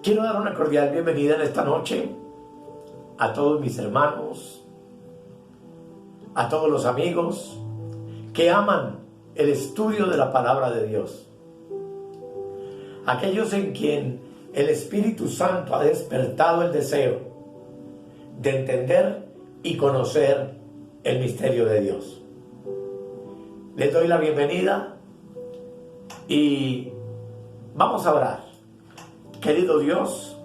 Quiero dar una cordial bienvenida en esta noche a todos mis hermanos, a todos los amigos que aman el estudio de la palabra de Dios. Aquellos en quien el Espíritu Santo ha despertado el deseo de entender y conocer el misterio de Dios. Les doy la bienvenida y vamos a orar. Querido Dios,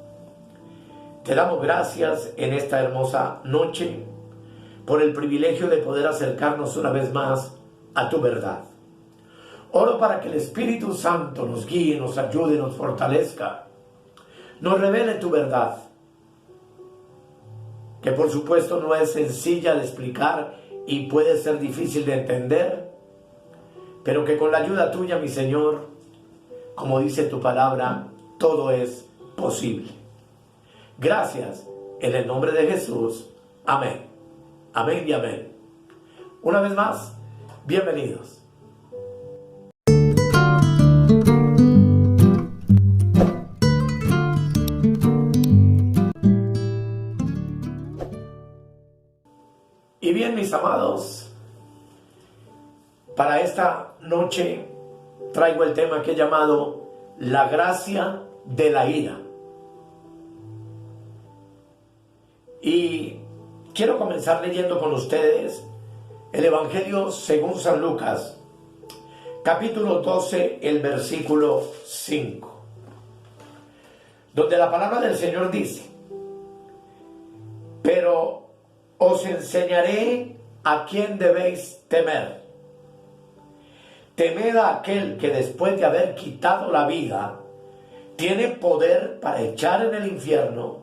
te damos gracias en esta hermosa noche por el privilegio de poder acercarnos una vez más a tu verdad. Oro para que el Espíritu Santo nos guíe, nos ayude, nos fortalezca, nos revele tu verdad, que por supuesto no es sencilla de explicar y puede ser difícil de entender, pero que con la ayuda tuya, mi Señor, como dice tu palabra, todo es posible. Gracias, en el nombre de Jesús. Amén. Amén y amén. Una vez más, bienvenidos. Y bien, mis amados, para esta noche traigo el tema que he llamado la gracia de la ira. Y quiero comenzar leyendo con ustedes el Evangelio según San Lucas, capítulo 12, el versículo 5, donde la palabra del Señor dice: pero os enseñaré a quién debéis temer. Temed a aquel que después de haber quitado la vida, tiene poder para echar en el infierno.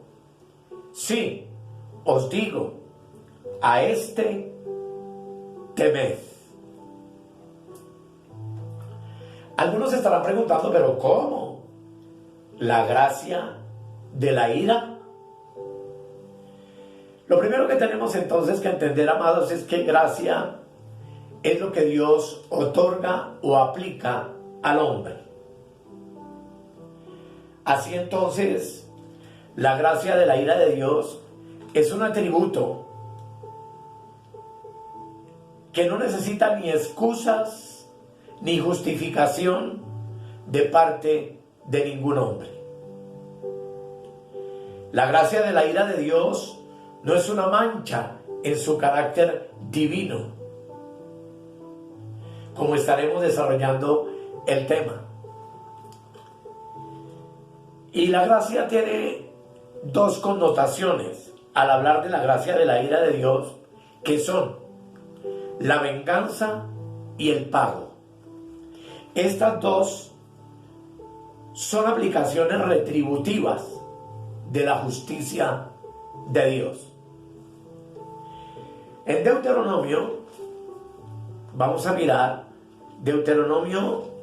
Sí, os digo, a este temed. Algunos estarán preguntando, ¿pero cómo? ¿La gracia de la ira? Lo primero que tenemos entonces que entender, amados, es que gracia es lo que Dios otorga o aplica al hombre. Así entonces, la gracia de la ira de Dios es un atributo que no necesita ni excusas ni justificación de parte de ningún hombre. La gracia de la ira de Dios no es una mancha en su carácter divino, como estaremos desarrollando el tema. Y la gracia tiene dos connotaciones al hablar de la gracia de la ira de Dios, que son la venganza y el pago. Estas dos son aplicaciones retributivas de la justicia de Dios. En Deuteronomio, vamos a mirar Deuteronomio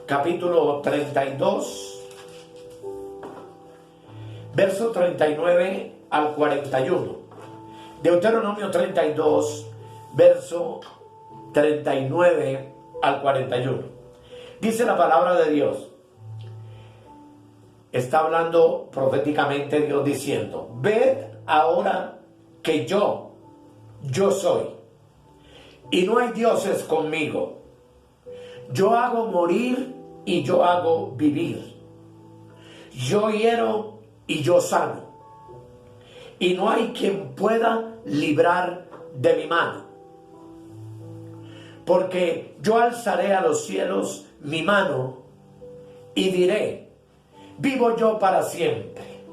capítulo 32, verso 39 al 41. Deuteronomio 32, verso 39 al 41. Dice la palabra de Dios. Está hablando proféticamente Dios diciendo: ved ahora que yo soy, y no hay dioses conmigo. Yo hago morir y yo hago vivir. Yo hiero y yo sano. Y no hay quien pueda librar de mi mano. Porque yo alzaré a los cielos mi mano y diré: vivo yo para siempre.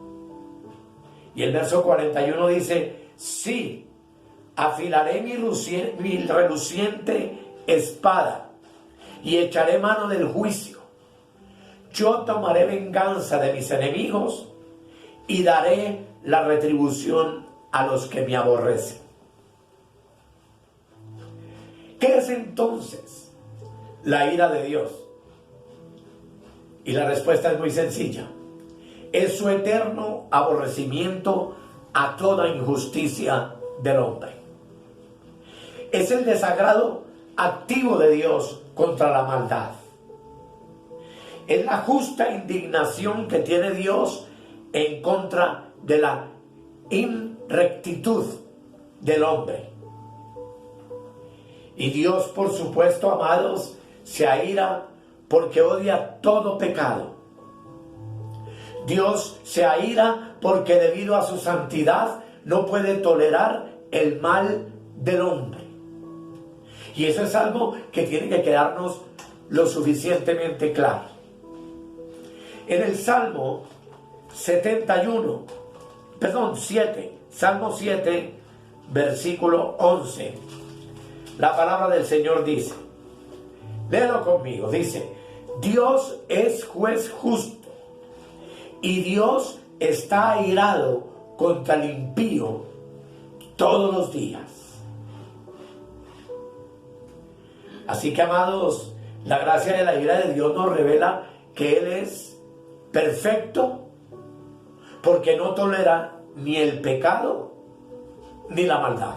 Y el verso 41 dice: sí, afilaré mi reluciente espada y echaré mano del juicio. Yo tomaré venganza de mis enemigos y daré la retribución a los que me aborrecen. ¿Qué es entonces la ira de Dios? Y la respuesta es muy sencilla. Es su eterno aborrecimiento a toda injusticia del hombre. Es el desagrado activo de Dios contra la maldad. Es la justa indignación que tiene Dios en contra de la inrectitud del hombre. Y Dios, por supuesto, amados, se aira porque odia todo pecado. Dios se aira porque debido a su santidad no puede tolerar el mal del hombre. Y eso es algo que tiene que quedarnos lo suficientemente claro. En el Salmo 7, Salmo 7, versículo 11, la palabra del Señor dice, léelo conmigo, dice, Dios es juez justo y Dios está airado contra el impío todos los días. Así que, amados, la gracia de la ira de Dios nos revela que Él es perfecto porque no tolera ni el pecado ni la maldad.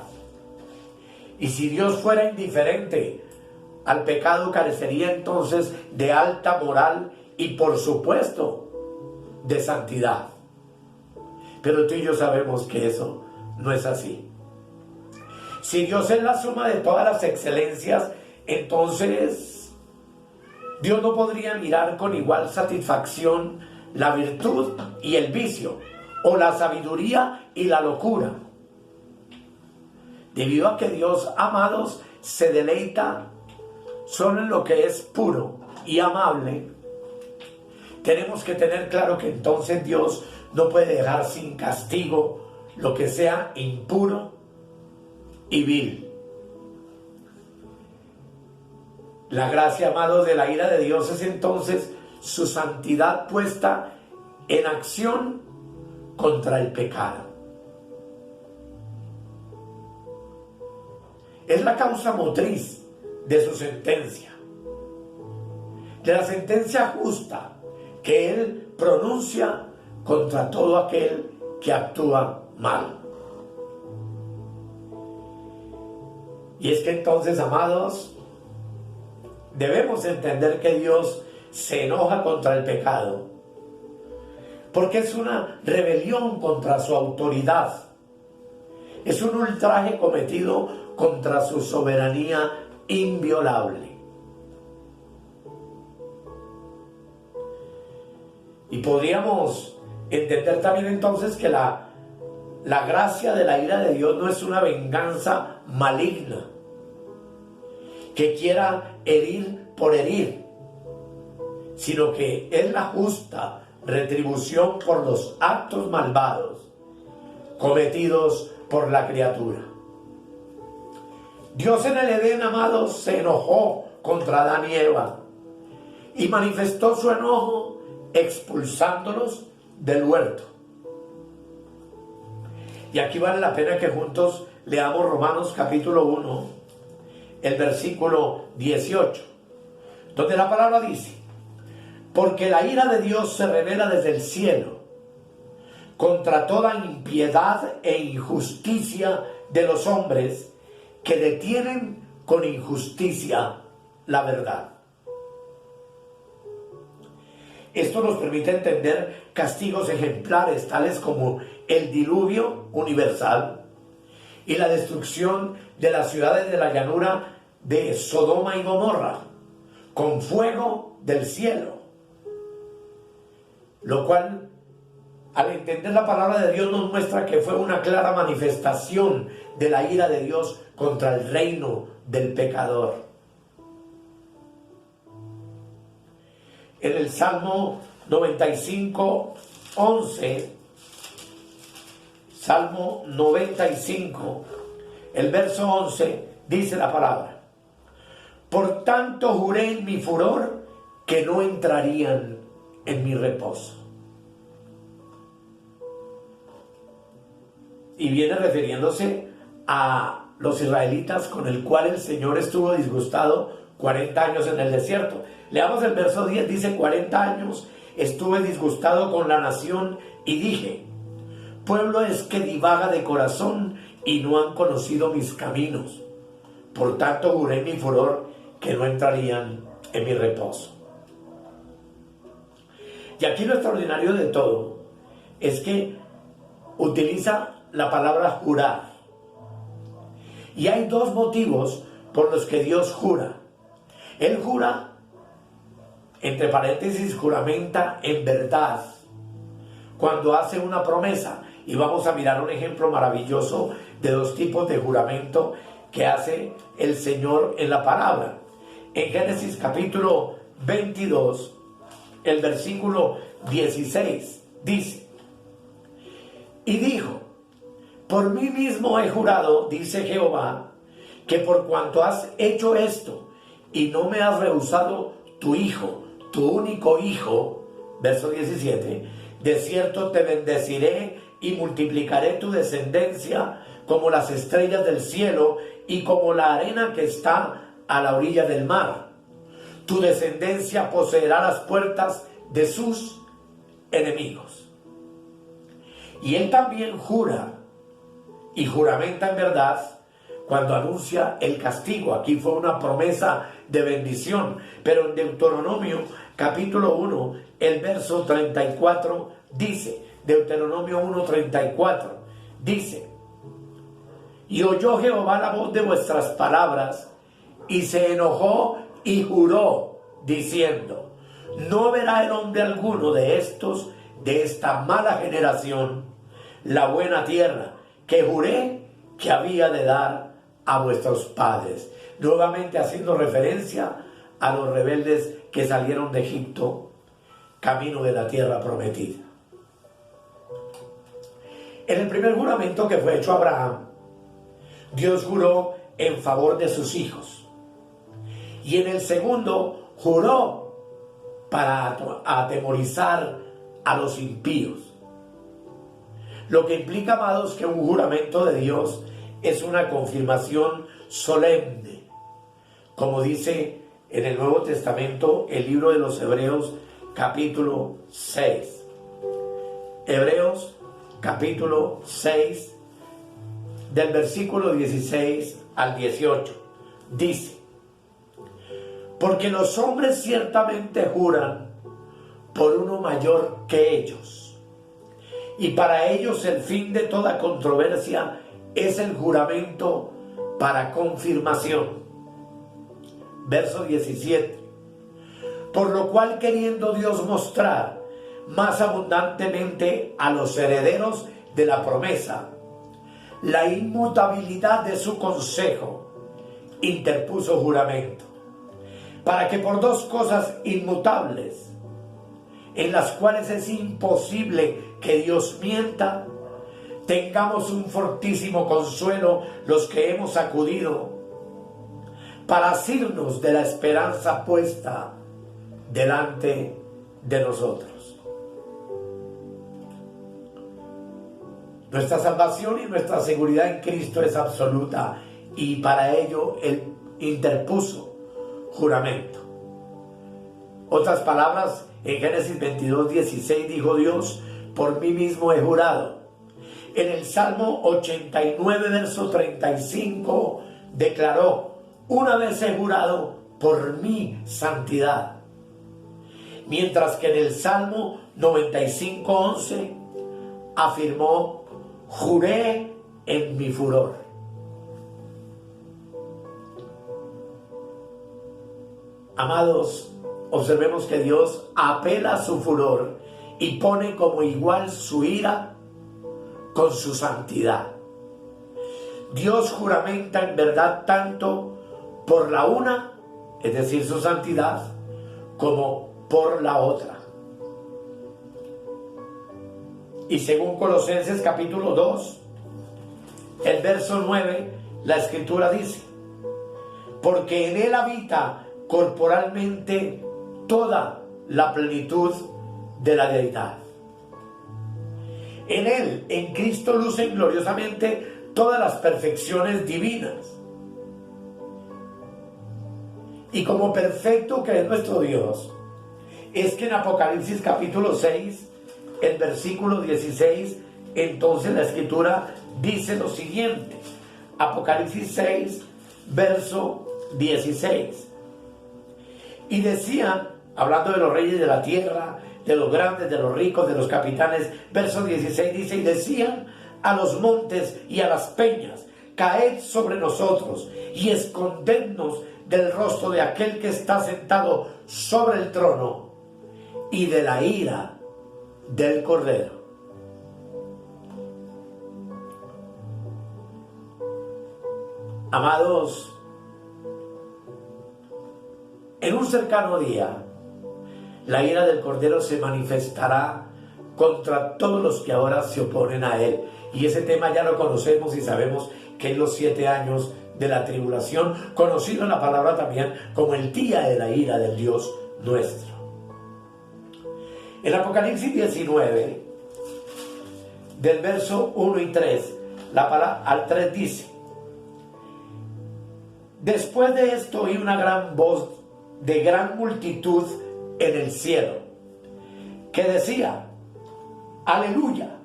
Y si Dios fuera indiferente al pecado, carecería entonces de alta moral y, por supuesto, de santidad. Pero tú y yo sabemos que eso no es así. Si Dios es la suma de todas las excelencias, entonces Dios no podría mirar con igual satisfacción la virtud y el vicio, o la sabiduría y la locura. Debido a que Dios, amados, se deleita solo en lo que es puro y amable, tenemos que tener claro que entonces Dios no puede dejar sin castigo lo que sea impuro y vil. La gracia, amados, de la ira de Dios es entonces su santidad puesta en acción contra el pecado. Es la causa motriz de su sentencia, de la sentencia justa que Él pronuncia contra todo aquel que actúa mal. Y es que entonces, amados, debemos entender que Dios se enoja contra el pecado, porque es una rebelión contra su autoridad, es un ultraje cometido contra su soberanía inviolable. Y podríamos entender también entonces que la gracia de la ira de Dios no es una venganza maligna, que quiera herir por herir, sino que es la justa retribución por los actos malvados cometidos por la criatura. Dios en el Edén, amados, se enojó contra Adán y Eva y manifestó su enojo expulsándolos del huerto. Y aquí vale la pena que juntos leamos Romanos capítulo 1, el versículo 18, donde la palabra dice: porque la ira de Dios se revela desde el cielo contra toda impiedad e injusticia de los hombres que detienen con injusticia la verdad. Esto nos permite entender castigos ejemplares tales como el diluvio universal y la destrucción de las ciudades de la llanura de Sodoma y Gomorra con fuego del cielo, lo cual, al entender la palabra de Dios, nos muestra que fue una clara manifestación de la ira de Dios contra el reino del pecador. En el Salmo 95, 11, Salmo 95, el verso 11, dice la palabra: por tanto juré en mi furor que no entrarían en mi reposo. Y viene refiriéndose a los israelitas con el cual el Señor estuvo disgustado 40 años en el desierto. Leamos el verso 10, dice: 40 años estuve disgustado con la nación y dije: pueblo es que divaga de corazón y no han conocido mis caminos. Por tanto juré en mi furor que no entrarían en mi reposo. Y aquí lo extraordinario de todo es que utiliza la palabra jurar. Y hay dos motivos por los que Dios jura. Él jura, entre paréntesis, juramenta en verdad, cuando hace una promesa. Y vamos a mirar un ejemplo maravilloso de dos tipos de juramento que hace el Señor en la palabra. En Génesis capítulo 22, el versículo 16, dice: y dijo, por mí mismo he jurado, dice Jehová, que por cuanto has hecho esto y no me has rehusado tu hijo, tu único hijo, verso 17, de cierto te bendeciré y multiplicaré tu descendencia como las estrellas del cielo y como la arena que está a la orilla del mar. Tu descendencia poseerá las puertas de sus enemigos. Y él también jura y juramenta en verdad cuando anuncia el castigo. Aquí fue una promesa de bendición, pero en Deuteronomio capítulo 1, el verso 34 dice, Deuteronomio 1:34 dice: y oyó Jehová la voz de vuestras palabras y se enojó y juró diciendo: no verá el hombre alguno de estos, de esta mala generación, la buena tierra que juré que había de dar a vuestros padres. Nuevamente haciendo referencia a los rebeldes que salieron de Egipto, camino de la tierra prometida. En el primer juramento que fue hecho a Abraham, Dios juró en favor de sus hijos. Y en el segundo juró para atemorizar a los impíos. Lo que implica, amados, que un juramento de Dios es una confirmación solemne. Como dice en el Nuevo Testamento el libro de los Hebreos capítulo 6. Hebreos capítulo 6 del versículo 16 al 18. Dice: porque los hombres ciertamente juran por uno mayor que ellos, y para ellos el fin de toda controversia es el juramento para confirmación. Verso 17. Por lo cual, queriendo Dios mostrar más abundantemente a los herederos de la promesa la inmutabilidad de su consejo, interpuso juramento, para que por dos cosas inmutables, en las cuales es imposible que Dios mienta, tengamos un fortísimo consuelo los que hemos acudido para asirnos de la esperanza puesta delante de nosotros. Nuestra salvación y nuestra seguridad en Cristo es absoluta, y para ello Él interpuso juramento. Otras palabras, en Génesis 22:16 dijo Dios: por mí mismo he jurado. En el Salmo 89, verso 35, declaró: una vez he jurado por mi santidad. Mientras que en el Salmo 95:11 afirmó: juré en mi furor. Amados, observemos que Dios apela a su furor y pone como igual su ira con su santidad. Dios juramenta en verdad tanto por la una, es decir, su santidad, como por la otra. Y según Colosenses capítulo 2, el verso 9, la Escritura dice: porque en Él habita corporalmente toda la plenitud de la deidad. En Él, en Cristo, lucen gloriosamente todas las perfecciones divinas. Y como perfecto que es nuestro Dios, es que en Apocalipsis capítulo 6, el versículo 16, entonces la Escritura dice lo siguiente. Apocalipsis 6, verso 16. Y decían hablando de los reyes de la tierra, de los grandes, de los ricos, de los capitanes. Verso 16 dice: y decían a los montes y a las peñas: caed sobre nosotros y escondednos del rostro de aquel que está sentado sobre el trono y de la ira del Cordero. Amados, en un cercano día, la ira del Cordero se manifestará contra todos los que ahora se oponen a él. Y ese tema ya lo conocemos y sabemos que es los 7 años de la tribulación, conocido en la palabra también como el día de la ira del Dios nuestro. En Apocalipsis 19, del verso 1 y 3, la palabra al 3 dice: después de esto oí una gran voz de gran multitud en el cielo, que decía: aleluya,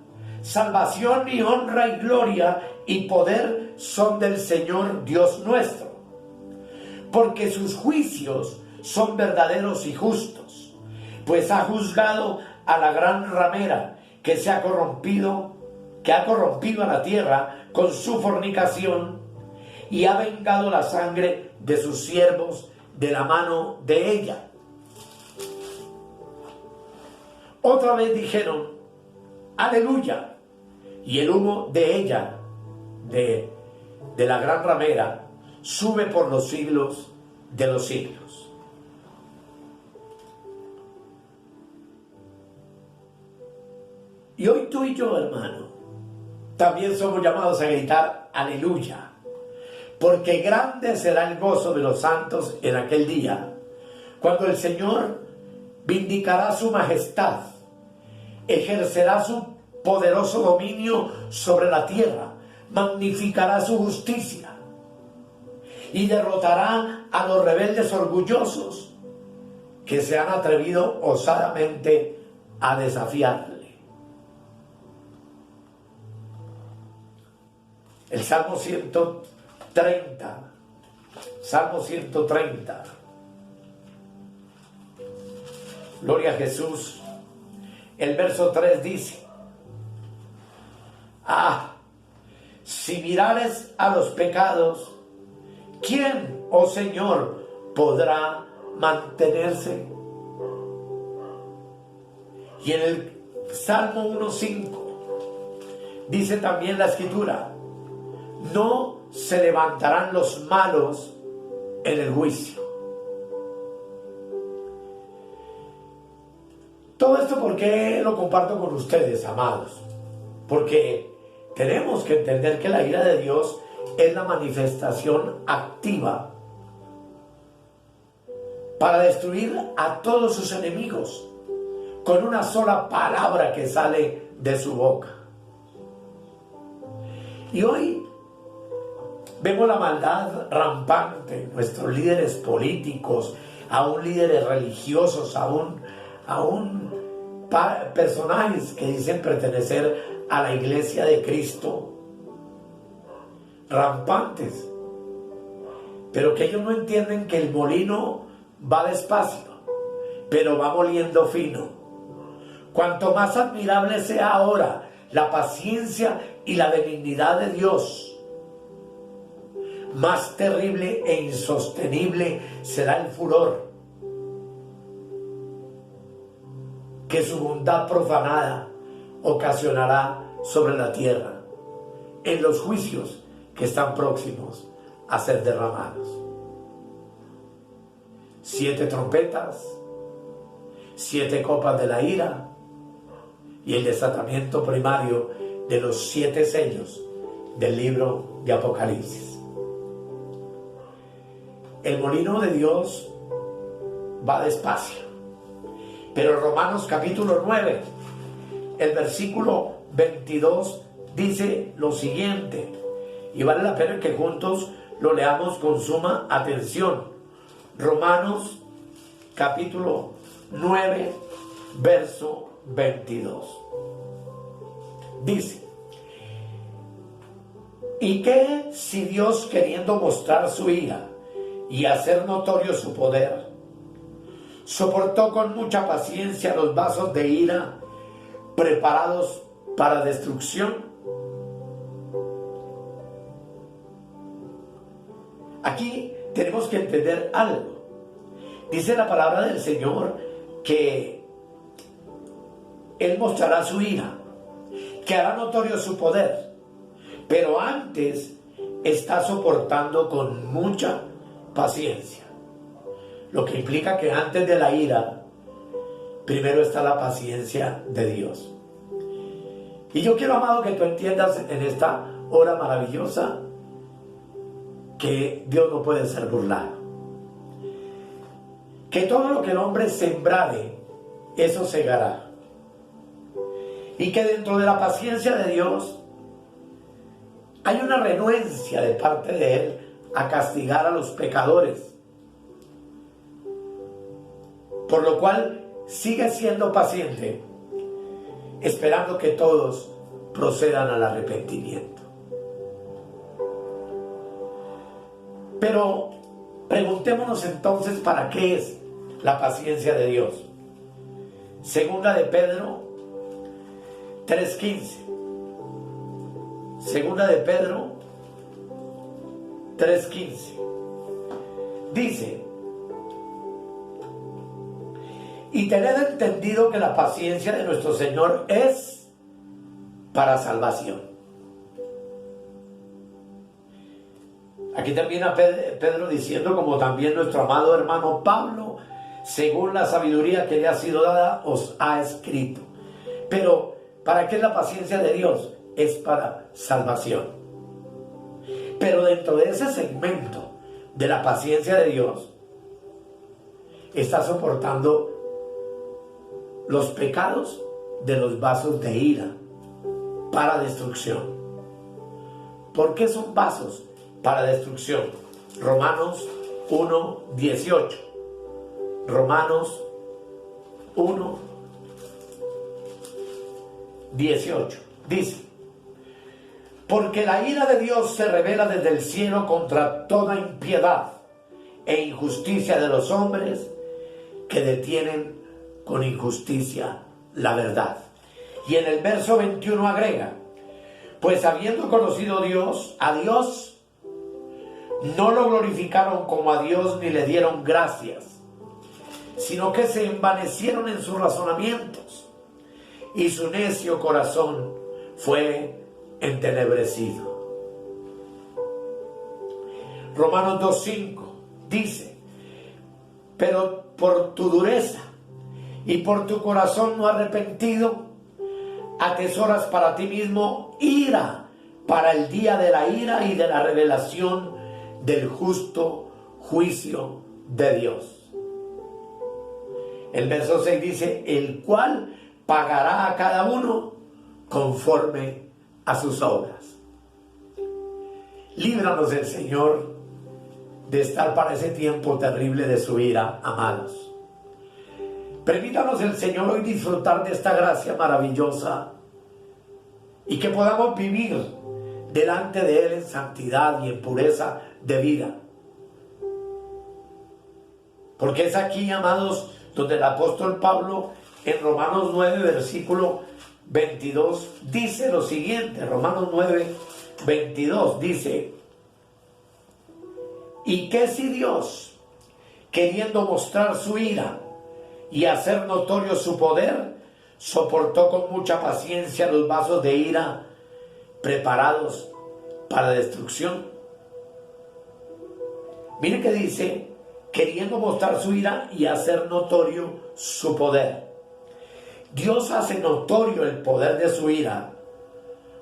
salvación y honra y gloria y poder son del Señor Dios nuestro, porque sus juicios son verdaderos y justos, pues ha juzgado a la gran ramera que ha corrompido a la tierra con su fornicación, y ha vengado la sangre de sus siervos de la mano de ella. Otra vez dijeron: aleluya, y el humo de ella, de la gran ramera, sube por los siglos de los siglos. Y hoy tú y yo, hermano, también somos llamados a gritar aleluya, porque grande será el gozo de los santos en aquel día, cuando el Señor vindicará su majestad, ejercerá su poderoso dominio sobre la tierra, magnificará su justicia y derrotará a los rebeldes orgullosos que se han atrevido osadamente a desafiarle. El Salmo 130, Salmo 130. Gloria a Jesús. El verso 3 dice: si mirares a los pecados, ¿quién, oh Señor, podrá mantenerse? Y en el Salmo 1:5 dice también la Escritura: no se levantarán los malos en el juicio. Todo esto, ¿por qué lo comparto con ustedes, amados? Porque tenemos que entender que la ira de Dios es la manifestación activa para destruir a todos sus enemigos con una sola palabra que sale de su boca. Y hoy vemos la maldad rampante, nuestros líderes políticos, aún líderes religiosos, aún personajes que dicen pertenecer a la iglesia de Cristo, rampantes, pero que ellos no entienden que el molino va despacio, pero va moliendo fino. Cuanto más admirable sea ahora la paciencia y la benignidad de Dios, más terrible e insostenible será el furor que su bondad profanada ocasionará sobre la tierra en los juicios que están próximos a ser derramados. 7 trompetas, 7 copas de la ira y el desatamiento primario de los 7 sellos del libro de Apocalipsis. El molino de Dios va despacio, pero Romanos capítulo 9, el versículo 22 dice lo siguiente, y vale la pena que juntos lo leamos con suma atención. Romanos capítulo 9, verso 22. Dice: ¿y qué si Dios, queriendo mostrar su ira y hacer notorio su poder, soportó con mucha paciencia los vasos de ira preparados para destrucción. Aquí tenemos que entender algo. Dice la palabra del Señor que Él mostrará su ira, que hará notorio su poder, pero antes está soportando con mucha paciencia. Lo que implica que antes de la ira, primero está la paciencia de Dios. Y yo quiero, amado, que tú entiendas en esta hora maravillosa que Dios no puede ser burlado. Que todo lo que el hombre sembrare, eso segará. Y que dentro de la paciencia de Dios hay una renuencia de parte de Él a castigar a los pecadores. Por lo cual sigue siendo paciente, esperando que todos procedan al arrepentimiento. Pero preguntémonos entonces, ¿para qué es la paciencia de Dios? Segunda de Pedro 3:15. Segunda de Pedro 3:15. Dice: y tened entendido que la paciencia de nuestro Señor es para salvación. Aquí termina Pedro diciendo, como también nuestro amado hermano Pablo, según la sabiduría que le ha sido dada, os ha escrito. Pero, ¿para qué es la paciencia de Dios? Es para salvación. Pero dentro de ese segmento de la paciencia de Dios, está soportando los pecados de los vasos de ira para destrucción. ¿Por qué son vasos para destrucción? Romanos 1:18. Romanos 1:18 dice: porque la ira de Dios se revela desde el cielo contra toda impiedad e injusticia de los hombres que detienen con injusticia la verdad. Y en el verso 21 agrega: pues habiendo conocido a Dios, no lo glorificaron como a Dios ni le dieron gracias, sino que se envanecieron en sus razonamientos, y su necio corazón fue entenebrecido. Romanos 2:5 dice: pero por tu dureza y por tu corazón no arrepentido, atesoras para ti mismo ira para el día de la ira y de la revelación del justo juicio de Dios. El verso 6 dice: el cual pagará a cada uno conforme a sus obras. Líbranos el Señor de estar para ese tiempo terrible de su ira, amados. Permítanos el Señor hoy disfrutar de esta gracia maravillosa y que podamos vivir delante de Él en santidad y en pureza de vida. Porque es aquí, amados, donde el apóstol Pablo en Romanos 9, versículo 22, dice lo siguiente. Romanos 9, 22 dice: ¿y qué si Dios, queriendo mostrar su ira y hacer notorio su poder, soportó con mucha paciencia los vasos de ira preparados para destrucción? Mire que dice: queriendo mostrar su ira y hacer notorio su poder. Dios hace notorio el poder de su ira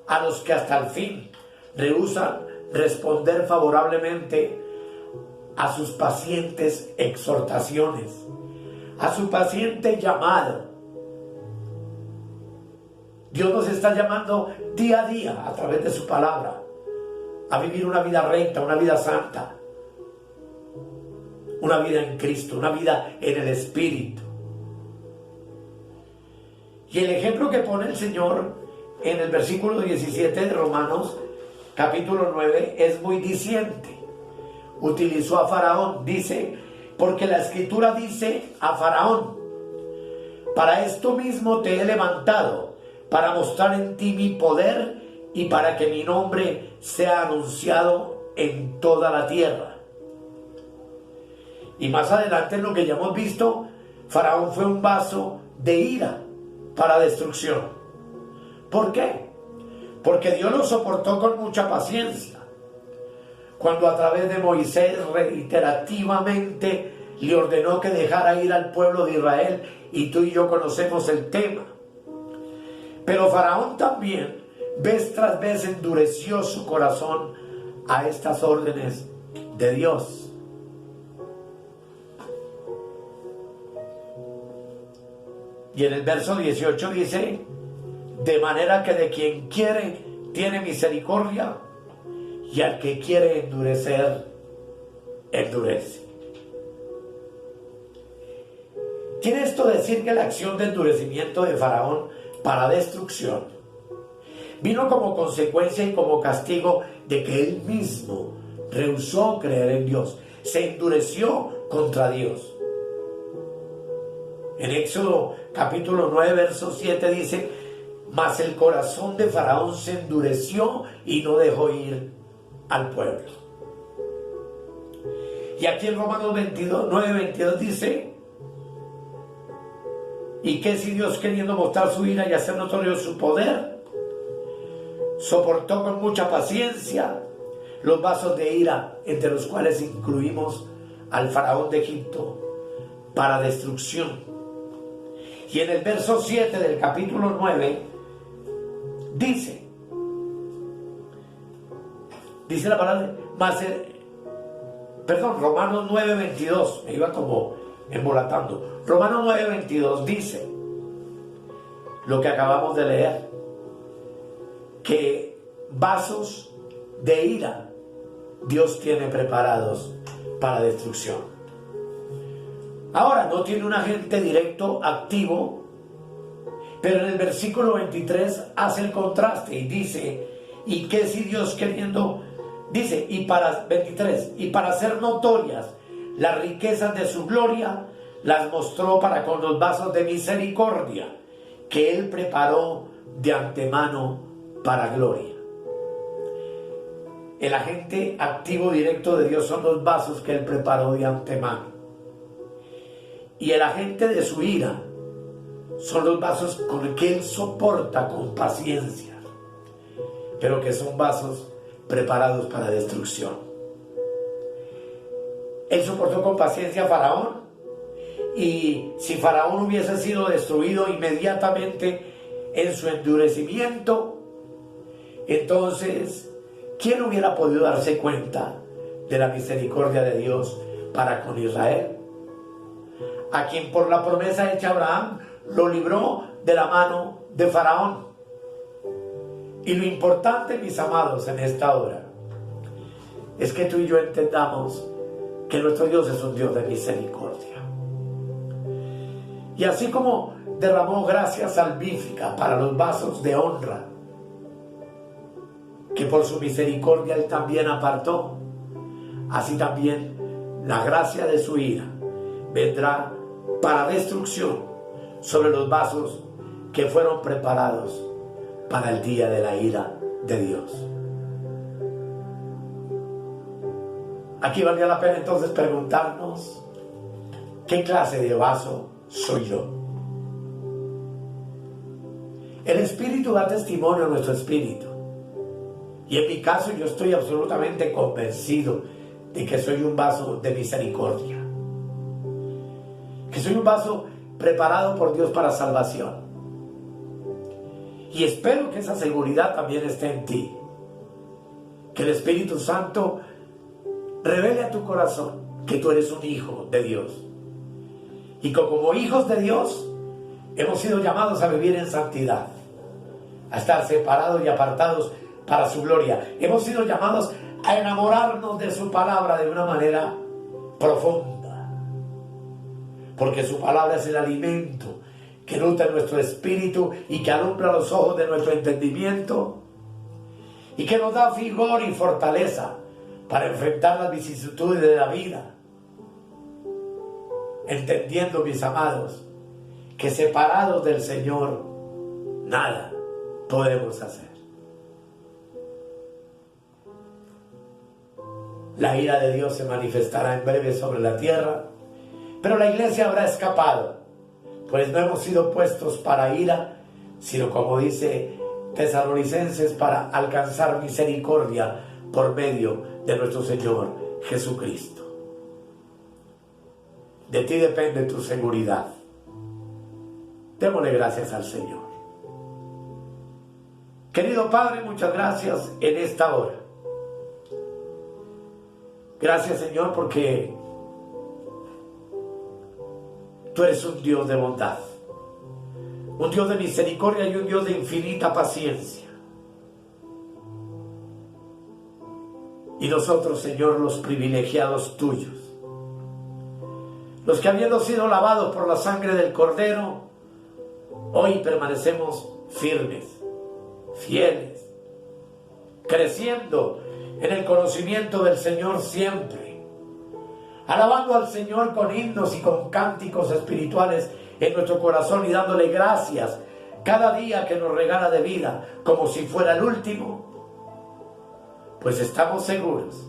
a los que hasta el fin rehúsan responder favorablemente a sus pacientes exhortaciones, a su paciente llamado. Dios nos está llamando día a día a través de su palabra a vivir una vida recta, una vida santa, una vida en Cristo, una vida en el Espíritu. Y el ejemplo que pone el Señor en el versículo 17 de Romanos capítulo 9 es muy diciente. Utilizó a Faraón, dice Porque la Escritura dice a Faraón: para esto mismo te he levantado, para mostrar en ti mi poder y para que mi nombre sea anunciado en toda la tierra. Y más adelante, en lo que ya hemos visto, Faraón fue un vaso de ira para destrucción. ¿Por qué? Porque Dios lo soportó con mucha paciencia. Cuando a través de Moisés reiterativamente le ordenó que dejara ir al pueblo de Israel, y tú y yo conocemos el tema. Pero Faraón también, vez tras vez, endureció su corazón a estas órdenes de Dios. Y en el verso 18 dice: de manera que de quien quiere tiene misericordia, y al que quiere endurecer, endurece. ¿Quiere esto decir que la acción de endurecimiento de Faraón para destrucción vino como consecuencia y como castigo de que él mismo rehusó creer en Dios, se endureció contra Dios? En Éxodo capítulo 9, verso 7 dice: mas el corazón de Faraón se endureció y no dejó ir al pueblo. Y aquí en Romanos 9:22 dice: ¿y qué si Dios, queriendo mostrar su ira y hacer notorio su poder, soportó con mucha paciencia los vasos de ira, entre los cuales incluimos al faraón de Egipto, para destrucción? Y en el verso 7 del capítulo 9 dice la palabra, Romanos 9:22, me iba como embolatando. Romanos 9:22 dice lo que acabamos de leer, que vasos de ira Dios tiene preparados para destrucción. Ahora, no tiene un agente directo activo, pero en el versículo 23 hace el contraste y dice: ¿y qué si Dios queriendo? Dice, y para hacer notorias las riquezas de su gloria, las mostró para con los vasos de misericordia que Él preparó de antemano para gloria. El agente activo directo de Dios son los vasos que Él preparó de antemano. Y el agente de su ira son los vasos con los que Él soporta con paciencia, pero que son vasos preparados para destrucción. Él soportó con paciencia a Faraón, y si Faraón hubiese sido destruido inmediatamente en su endurecimiento, entonces ¿quién hubiera podido darse cuenta de la misericordia de Dios para con Israel? A quien por la promesa hecha a Abraham lo libró de la mano de Faraón. Y lo importante, mis amados, en esta hora es que tú y yo entendamos que nuestro Dios es un Dios de misericordia. Y así como derramó gracia salvífica para los vasos de honra, que por su misericordia Él también apartó, así también la gracia de su ira vendrá para destrucción sobre los vasos que fueron preparados para el día de la ira de Dios. Aquí valdría la pena entonces preguntarnos: ¿qué clase de vaso soy yo? El Espíritu da testimonio a nuestro espíritu, y en mi caso yo estoy absolutamente convencido de que soy un vaso de misericordia, que soy un vaso preparado por Dios para salvación. Y espero que esa seguridad también esté en ti, que el Espíritu Santo revele a tu corazón que tú eres un hijo de Dios, y que como hijos de Dios hemos sido llamados a vivir en santidad, a estar separados y apartados para su gloria. Hemos sido llamados a enamorarnos de su palabra de una manera profunda, porque su palabra es el alimento que nutre nuestro espíritu y que alumbra los ojos de nuestro entendimiento, y que nos da vigor y fortaleza para enfrentar las vicisitudes de la vida. entendiendo, mis amados, que separados del Señor, nada podemos hacer. La ira de Dios se manifestará en breve sobre la tierra, pero la iglesia habrá escapado, pues no hemos sido puestos para ira, sino, como dice Tesalonicenses, para alcanzar misericordia por medio de nuestro Señor Jesucristo. De ti depende tu seguridad. Démosle gracias al Señor. Querido Padre, muchas gracias en esta hora. Gracias, Señor, porque tú eres un Dios de bondad, un Dios de misericordia y un Dios de infinita paciencia. Y nosotros, Señor, los privilegiados tuyos, los que habiendo sido lavados por la sangre del Cordero, hoy permanecemos firmes, fieles, creciendo en el conocimiento del Señor siempre, alabando al Señor con himnos y con cánticos espirituales en nuestro corazón y dándole gracias cada día que nos regala de vida como si fuera el último, pues estamos seguros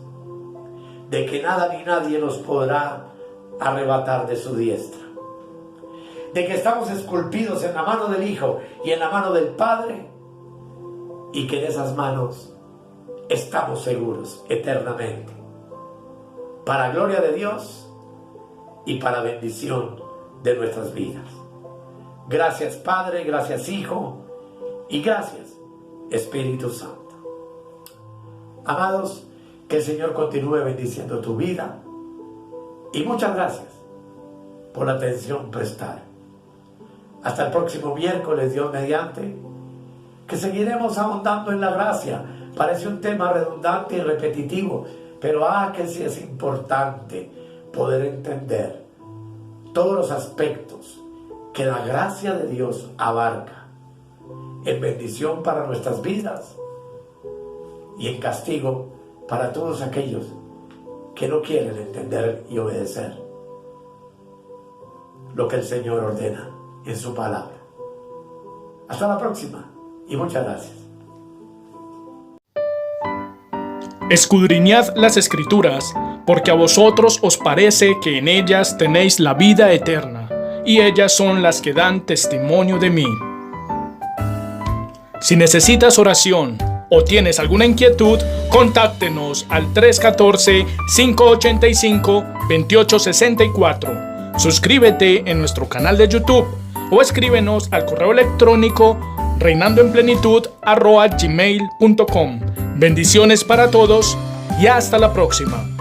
de que nada ni nadie nos podrá arrebatar de su diestra, de que estamos esculpidos en la mano del Hijo y en la mano del Padre, y que en esas manos estamos seguros eternamente, para gloria de Dios y para bendición de nuestras vidas. Gracias, Padre, gracias, Hijo, y gracias, Espíritu Santo. Amados, que el Señor continúe bendiciendo tu vida, y muchas gracias por la atención prestada. Hasta el próximo miércoles, Dios mediante, que seguiremos ahondando en la gracia. Parece un tema redundante y repetitivo, pero que sí es importante poder entender todos los aspectos que la gracia de Dios abarca, en bendición para nuestras vidas y en castigo para todos aquellos que no quieren entender y obedecer lo que el Señor ordena en su palabra. Hasta la próxima y muchas gracias. Escudriñad las Escrituras, porque a vosotros os parece que en ellas tenéis la vida eterna, y ellas son las que dan testimonio de mí. Si necesitas oración o tienes alguna inquietud, contáctenos al 314-585-2864. Suscríbete en nuestro canal de YouTube o escríbenos al correo electrónico reinandoenplenitud@gmail.com. Bendiciones para todos y hasta la próxima.